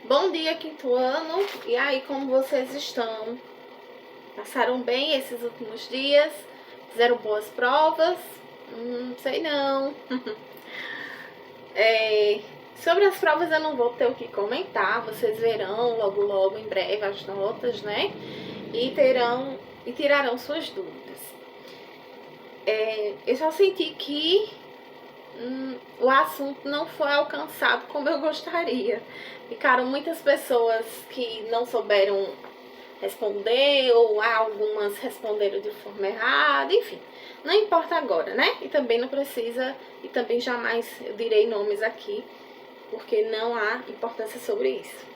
Bom dia, quinto ano. E aí, como vocês estão? Passaram bem esses últimos dias? Fizeram boas provas? Sei não. Sobre as provas eu não vou ter o que comentar. Vocês verão logo logo, em breve, as notas, né? E tirarão suas dúvidas. Eu só senti que o assunto não foi alcançado como eu gostaria. Ficaram muitas pessoas que não souberam responder, ou algumas responderam de forma errada, enfim. Não importa agora, né? E também não precisa, e também jamais eu direi nomes aqui, porque não há importância sobre isso.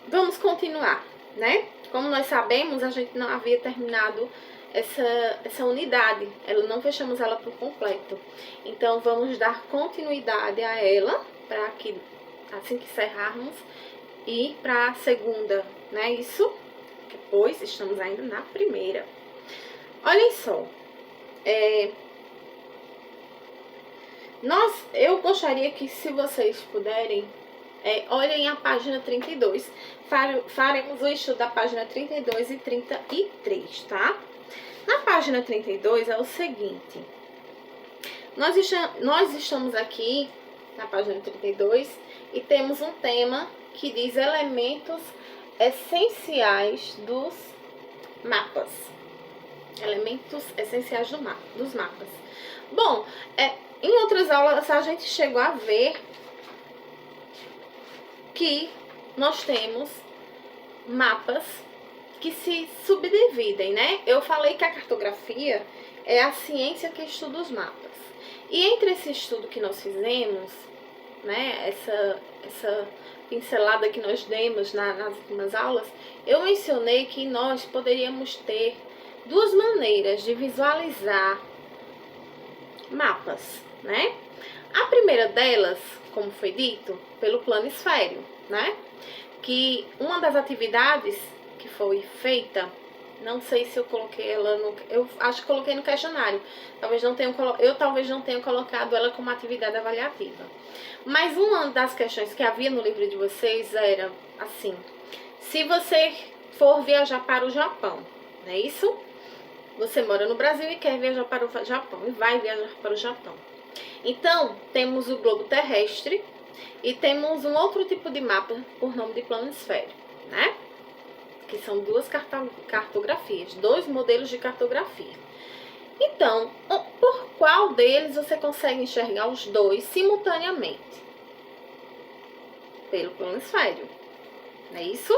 Vamos continuar, né? Como nós sabemos, a gente não havia terminado essa unidade, não fechamos ela por completo. Então, vamos dar continuidade a ela, para que, assim que encerrarmos, e para a segunda, né? Isso, depois estamos ainda na primeira. Olhem só, eu gostaria que, se vocês puderem, olhem a página 32. Faremos o estudo da página 32 e 33, tá? Na página 32 é o seguinte. Nós estamos aqui na página 32 e temos um tema que diz elementos essenciais dos mapas. Elementos essenciais dos mapas. Bom, em outras aulas a gente chegou a ver que nós temos mapas que se subdividem, né? Eu falei que a cartografia é a ciência que estuda os mapas. E entre esse estudo que nós fizemos, né, essa pincelada que nós demos nas últimas aulas, eu mencionei que nós poderíamos ter duas maneiras de visualizar mapas, né? A primeira delas, como foi dito, pelo planisfério, né? Que uma das atividades que foi feita, não sei se eu coloquei ela eu acho que coloquei no questionário, talvez não tenha colocado ela como atividade avaliativa. Mas uma das questões que havia no livro de vocês era assim: se você for viajar para o Japão, não é isso? Você mora no Brasil e quer viajar para o Japão, e vai viajar para o Japão. Então, temos o globo terrestre e temos um outro tipo de mapa por nome de planisfério, né? Que são duas cartografias, dois modelos de cartografia. Então, por qual deles você consegue enxergar os dois simultaneamente? Pelo planisfério, não é isso?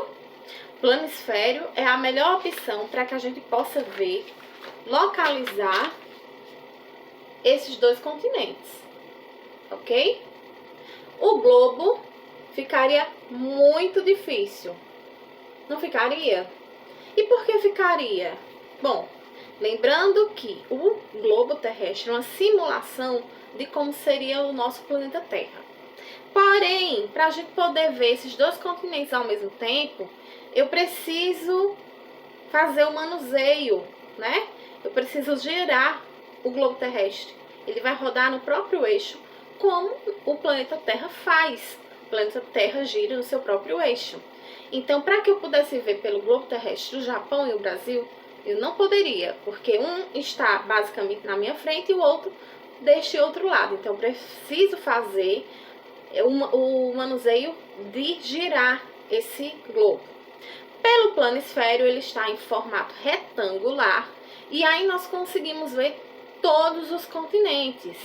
Planisfério é a melhor opção para que a gente possa ver, localizar esses dois continentes, ok? O globo ficaria muito difícil, não ficaria? E por que ficaria? Bom, lembrando que o globo terrestre é uma simulação de como seria o nosso planeta Terra. Porém, para a gente poder ver esses dois continentes ao mesmo tempo, eu preciso fazer o manuseio, né? Eu preciso girar o globo terrestre. Ele vai rodar no próprio eixo, como o planeta Terra faz. O planeta Terra gira no seu próprio eixo. Então, para que eu pudesse ver pelo globo terrestre o Japão e o Brasil, eu não poderia, porque um está basicamente na minha frente e o outro deste outro lado. Então, eu preciso fazer o manuseio de girar esse globo. Pelo planisfério, ele está em formato retangular e aí nós conseguimos ver todos os continentes,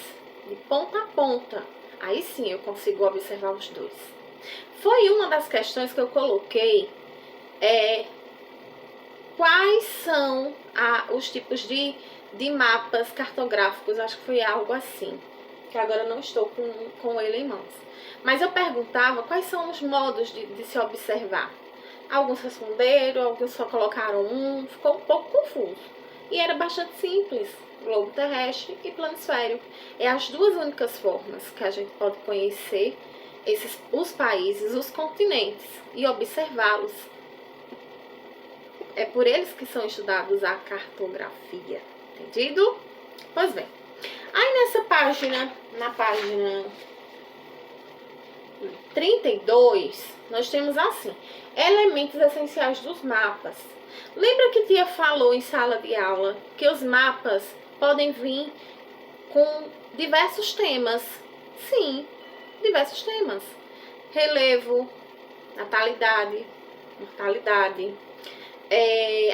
de ponta a ponta. Aí sim eu consigo observar os dois. Foi uma das questões que eu coloquei, quais são os tipos de mapas cartográficos, acho que foi algo assim, que agora não estou com ele em mãos. Mas eu perguntava quais são os modos de se observar. Alguns responderam, alguns só colocaram ficou um pouco confuso. E era bastante simples, globo terrestre e planisfério. É as duas únicas formas que a gente pode conhecer os países, os continentes e observá-los. É por eles que são estudados a cartografia, entendido? Pois bem, aí nessa página, na página 32, nós temos assim, elementos essenciais dos mapas. Lembra que tia falou em sala de aula que os mapas podem vir com diversos temas? Sim, diversos temas. Relevo, natalidade, mortalidade,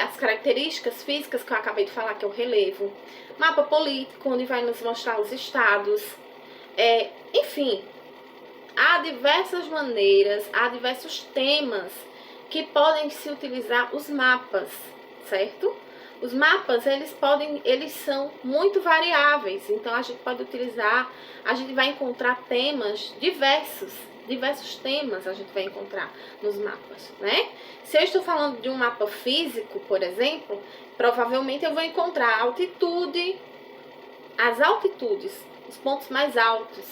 as características físicas que eu acabei de falar, que é o relevo, mapa político, onde vai nos mostrar os estados, enfim, há diversas maneiras, há diversos temas que podem se utilizar os mapas, certo? Os mapas, eles são muito variáveis, então a gente pode utilizar, a gente vai encontrar temas diversos temas a gente vai encontrar nos mapas, né? Se eu estou falando de um mapa físico, por exemplo, provavelmente eu vou encontrar altitude, as altitudes, os pontos mais altos,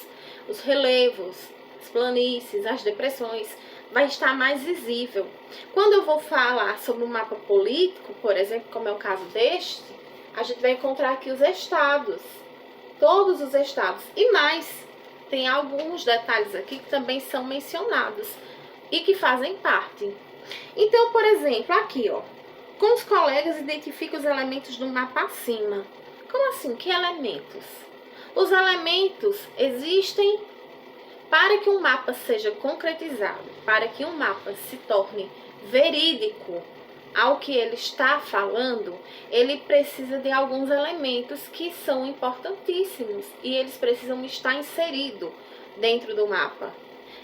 os relevos, as planícies, as depressões, vai estar mais visível. Quando eu vou falar sobre um mapa político, por exemplo, como é o caso deste, a gente vai encontrar aqui os estados, todos os estados e mais. Tem alguns detalhes aqui que também são mencionados e que fazem parte. Então, por exemplo, aqui, ó, com os colegas identifica os elementos do mapa acima. Como assim? Que elementos? Os elementos existem para que um mapa seja concretizado, para que um mapa se torne verídico ao que ele está falando, ele precisa de alguns elementos que são importantíssimos e eles precisam estar inseridos dentro do mapa.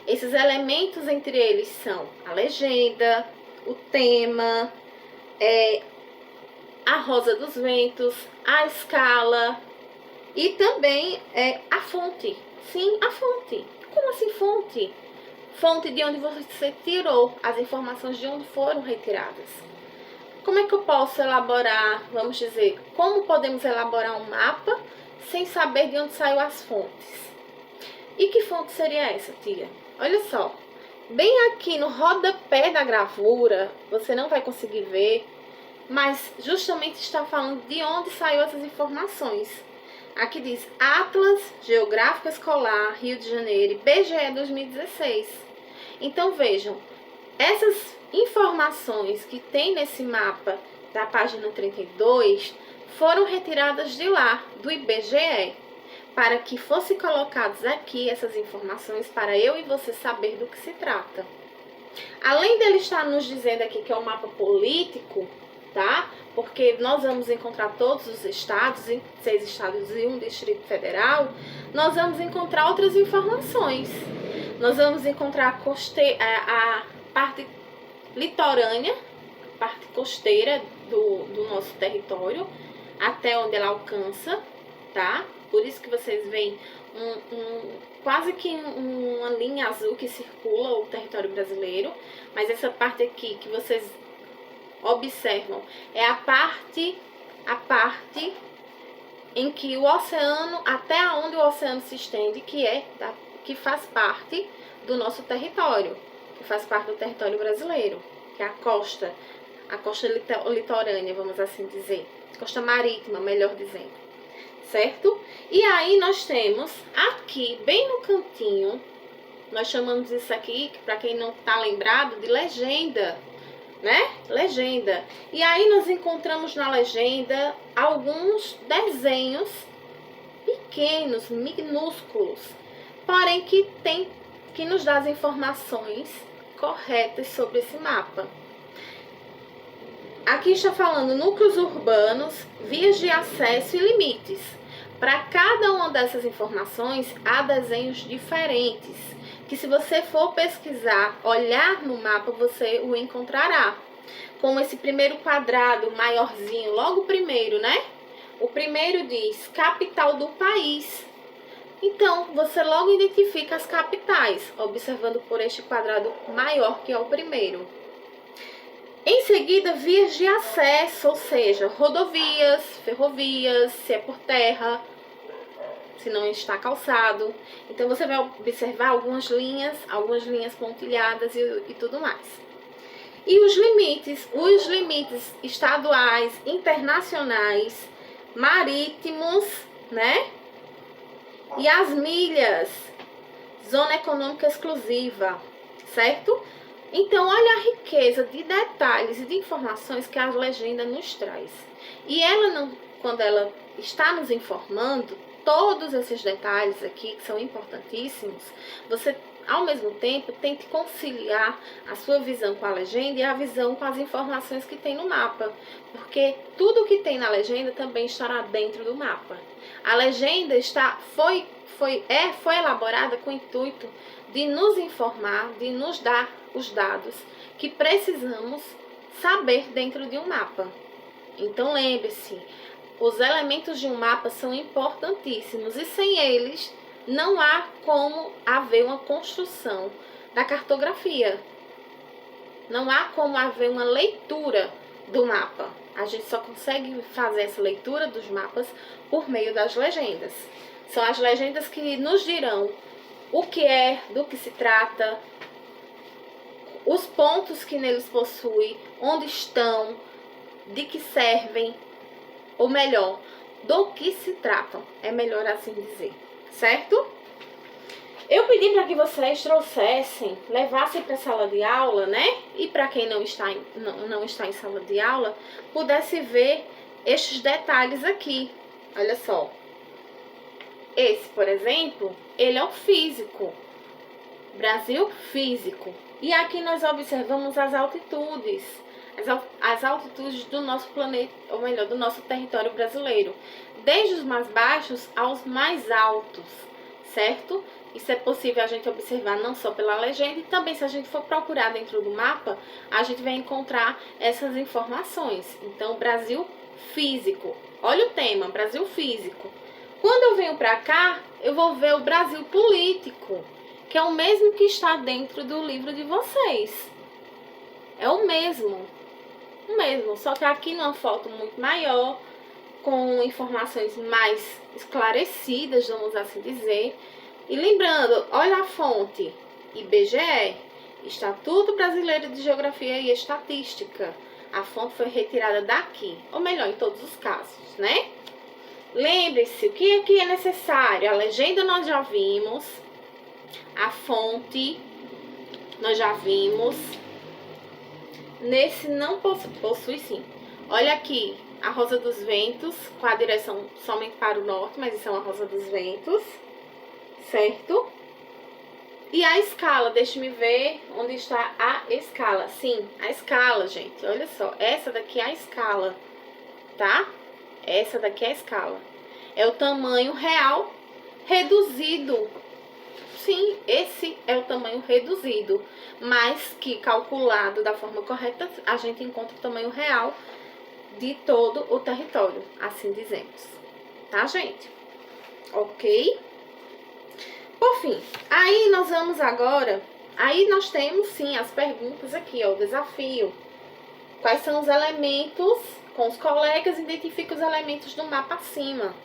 Esses elementos, entre eles, são a legenda, o tema, a rosa dos ventos, a escala e também a fonte. Sim, a fonte. Como assim fonte? Fonte de onde você tirou as informações, de onde foram retiradas. Como é que eu posso elaborar, vamos dizer, como podemos elaborar um mapa sem saber de onde saiu as fontes? E que fonte seria essa, tia? Olha só, bem aqui no rodapé da gravura, você não vai conseguir ver, mas justamente está falando de onde saiu essas informações. Aqui diz Atlas Geográfico Escolar Rio de Janeiro, IBGE 2016. Então vejam, essas informações que tem nesse mapa da página 32 foram retiradas de lá, do IBGE, para que fossem colocadas aqui essas informações para eu e você saber do que se trata. Além dele estar nos dizendo aqui que é um mapa político, tá? Porque nós vamos encontrar todos os estados, 6 estados e um Distrito Federal, nós vamos encontrar outras informações. Nós vamos encontrar a parte litorânea, parte costeira do nosso território, até onde ela alcança, tá? Por isso que vocês veem quase que uma linha azul que circula o território brasileiro, mas essa parte aqui que vocês observam é a parte em que o oceano, até onde o oceano se estende, que faz parte do nosso território, que faz parte do território brasileiro, que é a costa litorânea, vamos assim dizer, costa marítima, melhor dizendo, certo? E aí nós temos aqui, bem no cantinho, nós chamamos isso aqui, para quem não está lembrado, de legenda, né? Legenda. E aí nós encontramos na legenda alguns desenhos pequenos, minúsculos, porém que nos dá as informações corretas sobre esse mapa. Aqui está falando núcleos urbanos, vias de acesso e limites. Para cada uma dessas informações, há desenhos diferentes, que se você for pesquisar, olhar no mapa, você o encontrará. Como esse primeiro quadrado maiorzinho, logo o primeiro, né? O primeiro diz capital do país. Então, você logo identifica as capitais, observando por este quadrado maior, que é o primeiro. Em seguida, vias de acesso, ou seja, rodovias, ferrovias, se é por terra, se não está calçado. Então, você vai observar algumas linhas pontilhadas e tudo mais. E os limites estaduais, internacionais, marítimos, né? E as milhas zona econômica exclusiva, certo? Então, olha a riqueza de detalhes e de informações que a legenda nos traz. E ela não, quando ela está nos informando, todos esses detalhes aqui, que são importantíssimos, você, ao mesmo tempo, tente conciliar a sua visão com a legenda e a visão com as informações que tem no mapa. Porque tudo que tem na legenda também estará dentro do mapa. A legenda foi elaborada com o intuito de nos informar, de nos dar os dados que precisamos saber dentro de um mapa. Então lembre-se, os elementos de um mapa são importantíssimos e sem eles não há como haver uma construção da cartografia. Não há como haver uma leitura do mapa. A gente só consegue fazer essa leitura dos mapas por meio das legendas. São as legendas que nos dirão o que é, do que se trata, os pontos que neles possui, onde estão, de que servem, ou melhor, do que se tratam, é melhor assim dizer, certo? Eu pedi para que vocês trouxessem, levassem para a sala de aula, né? E para quem não está em sala de aula, pudesse ver estes detalhes aqui. Olha só. Esse, por exemplo, ele é um físico. Brasil físico. E aqui nós observamos as altitudes. As altitudes do nosso planeta, ou melhor, do nosso território brasileiro. Desde os mais baixos aos mais altos, certo? Isso é possível a gente observar não só pela legenda, e também se a gente for procurar dentro do mapa, a gente vai encontrar essas informações. Então, Brasil físico. Olha o tema, Brasil físico. Quando eu venho para cá, eu vou ver o Brasil político, que é o mesmo que está dentro do livro de vocês. É o mesmo, só que aqui numa foto muito maior, com informações mais esclarecidas, vamos assim dizer. E lembrando, olha a fonte, IBGE, Instituto Brasileiro de Geografia e Estatística. A fonte foi retirada daqui, ou melhor, em todos os casos, né? Lembre-se, o que aqui é necessário? A legenda nós já vimos, a fonte nós já vimos. Nesse não possui sim. Olha aqui, a Rosa dos Ventos, com a direção somente para o norte, mas isso é uma Rosa dos Ventos, certo? E a escala, deixe-me ver onde está a escala. Sim, a escala, gente, olha só, essa daqui é a escala, tá? Essa daqui é a escala. É o tamanho real reduzido. Sim, esse é o tamanho reduzido, mas que calculado da forma correta, a gente encontra o tamanho real de todo o território, assim dizemos. Tá, gente? Ok? Por fim, aí nós vamos agora, aí nós temos sim as perguntas aqui, ó, o desafio. Quais são os elementos, com os colegas, identifica os elementos do mapa acima.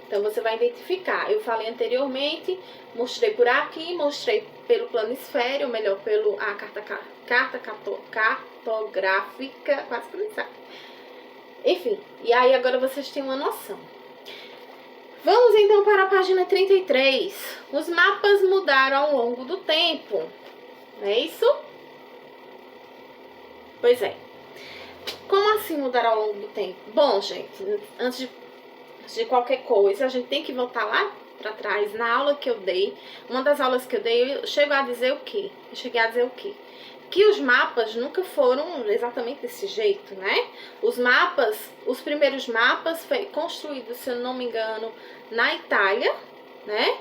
Então, você vai identificar. Eu falei anteriormente, mostrei por aqui, mostrei pelo planisfério, ou melhor, pelo a carta cartográfica, quase que não sabe. Enfim, e aí agora vocês têm uma noção. Vamos então para a página 33. Os mapas mudaram ao longo do tempo. Não é isso? Pois é. Como assim mudar ao longo do tempo? Bom, gente, antes de qualquer coisa, a gente tem que voltar lá para trás, na aula que eu dei. Uma das aulas que eu dei, eu cheguei a dizer o quê? Que os mapas nunca foram exatamente desse jeito, né? Os primeiros mapas foi construídos, se eu não me engano, na Itália, né?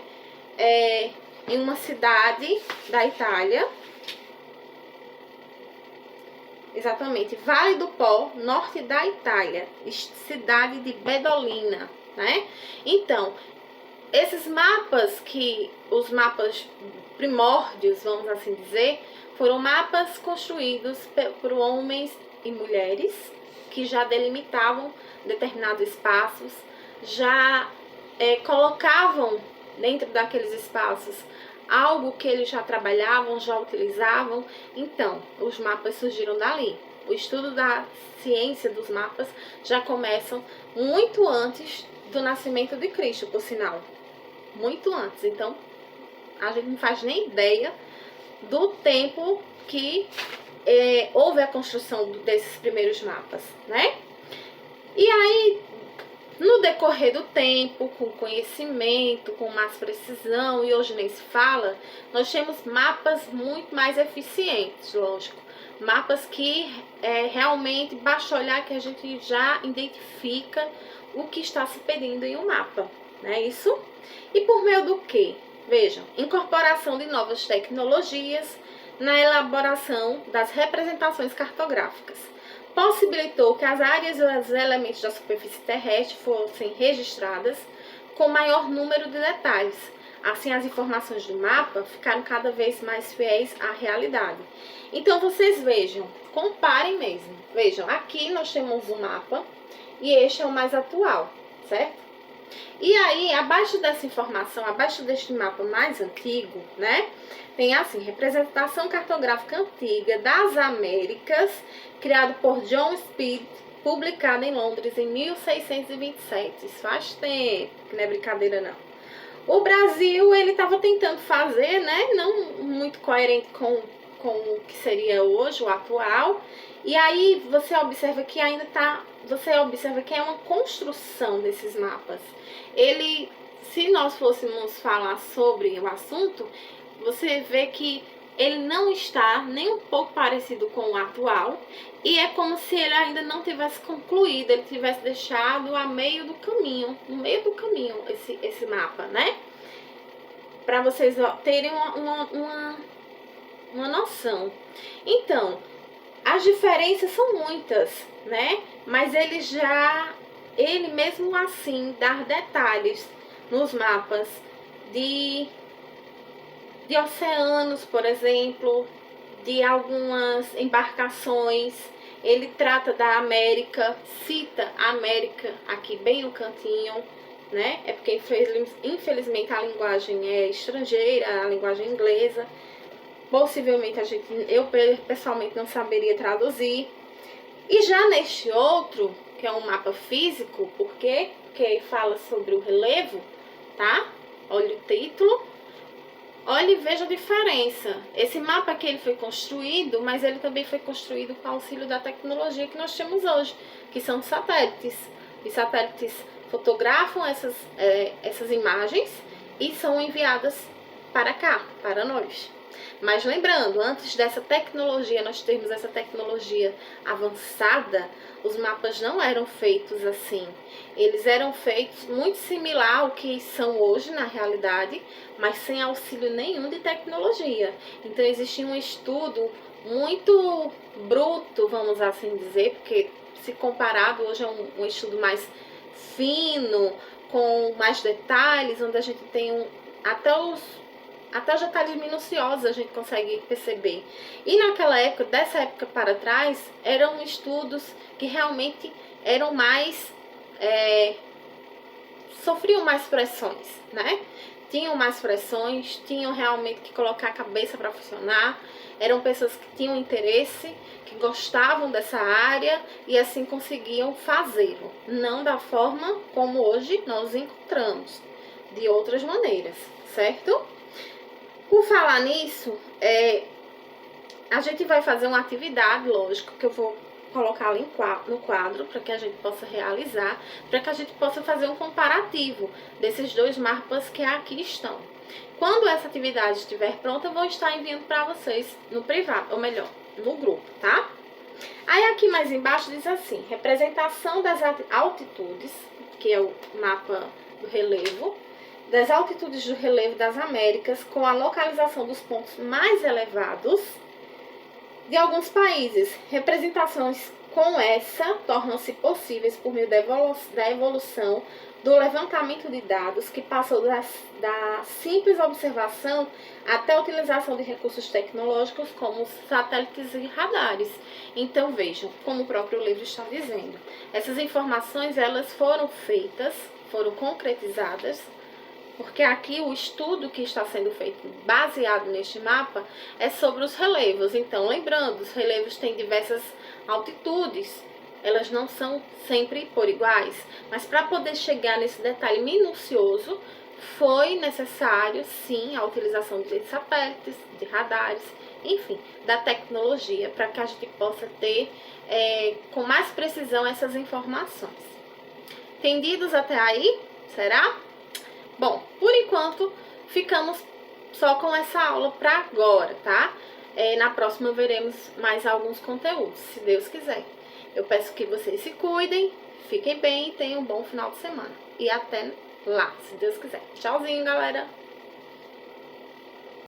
Em uma cidade da Itália. Exatamente, Vale do Pó, norte da Itália, cidade de Bedolina, né? Então, esses mapas os mapas primórdios, vamos assim dizer, foram mapas construídos por homens e mulheres que já delimitavam determinados espaços, já colocavam dentro daqueles espaços algo que eles já trabalhavam, já utilizavam. Então, os mapas surgiram dali. O estudo da ciência dos mapas já começam muito antes do nascimento de Cristo, por sinal. Muito antes. Então, a gente não faz nem ideia do tempo que houve a construção desses primeiros mapas, né? E aí, no decorrer do tempo, com conhecimento, com mais precisão, e hoje nem se fala, nós temos mapas muito mais eficientes, lógico. Mapas que realmente basta olhar que a gente já identifica o que está se pedindo em um mapa, não é isso? E por meio do quê? Vejam, incorporação de novas tecnologias na elaboração das representações cartográficas. Possibilitou que as áreas e os elementos da superfície terrestre fossem registradas com maior número de detalhes. Assim, as informações do mapa ficaram cada vez mais fiéis à realidade. Então, vocês vejam, comparem mesmo. Vejam, aqui nós temos um mapa e este é o mais atual, certo? E aí, abaixo dessa informação, abaixo deste mapa mais antigo, né? Tem assim, representação cartográfica antiga das Américas, criado por John Speed, publicado em Londres em 1627. Isso faz tempo, que não é brincadeira não. O Brasil, ele estava tentando fazer, né? Não muito coerente com o que seria hoje, o atual. E aí, você observa que ainda que é uma construção desses mapas. Ele, se nós fôssemos falar sobre o assunto, você vê que ele não está nem um pouco parecido com o atual e é como se ele ainda não tivesse concluído, ele tivesse deixado a meio do caminho, no meio do caminho esse mapa, né? Para vocês terem uma noção. Então, as diferenças são muitas, né? Mas ele mesmo assim dá detalhes nos mapas de oceanos, por exemplo, de algumas embarcações. Ele trata da América, cita a América aqui bem no cantinho, né? É porque infelizmente a linguagem é estrangeira, a linguagem inglesa. Possivelmente eu pessoalmente não saberia traduzir. E já neste outro, que é um mapa físico, por quê? Porque fala sobre o relevo, tá? Olha o título. Olha e veja a diferença. Esse mapa aqui ele foi construído, mas ele também foi construído com auxílio da tecnologia que nós temos hoje, que são os satélites. Os satélites fotografam essas imagens e são enviadas para cá, para nós. Mas lembrando, antes dessa tecnologia, nós termos essa tecnologia avançada, os mapas não eram feitos assim. Eles eram feitos muito similar ao que são hoje na realidade, mas sem auxílio nenhum de tecnologia. Então existia um estudo muito bruto, vamos assim dizer, porque se comparado hoje é um estudo mais fino, com mais detalhes, onde a gente tem até os detalhes minuciosos a gente consegue perceber. E naquela época, dessa época para trás, eram estudos que realmente eram mais... sofriam mais pressões, né? Tinham mais pressões, tinham realmente que colocar a cabeça para funcionar. Eram pessoas que tinham interesse, que gostavam dessa área e assim conseguiam fazê-lo. Não da forma como hoje nós encontramos, de outras maneiras, certo? Por falar nisso, a gente vai fazer uma atividade, lógico, que eu vou colocar ali no quadro para que a gente possa realizar, para que a gente possa fazer um comparativo desses dois mapas que aqui estão. Quando essa atividade estiver pronta, eu vou estar enviando para vocês no privado, ou melhor, no grupo, tá? Aí aqui mais embaixo diz assim, representação das altitudes, que é o mapa do relevo, das altitudes do relevo das Américas, com a localização dos pontos mais elevados de alguns países. Representações com essa tornam-se possíveis por meio da evolução do levantamento de dados, que passou da simples observação até a utilização de recursos tecnológicos como satélites e radares. Então vejam, como o próprio livro está dizendo, essas informações elas foram feitas, foram concretizadas, porque aqui o estudo que está sendo feito baseado neste mapa é sobre os relevos. Então, lembrando, os relevos têm diversas altitudes, elas não são sempre por iguais, mas para poder chegar nesse detalhe minucioso, foi necessário, sim, a utilização de satélites, de radares, enfim, da tecnologia, para que a gente possa ter com mais precisão essas informações. Entendidos até aí? Será? Bom, por enquanto, ficamos só com essa aula para agora, tá? Na próxima veremos mais alguns conteúdos, se Deus quiser. Eu peço que vocês se cuidem, fiquem bem e tenham um bom final de semana. E até lá, se Deus quiser. Tchauzinho, galera!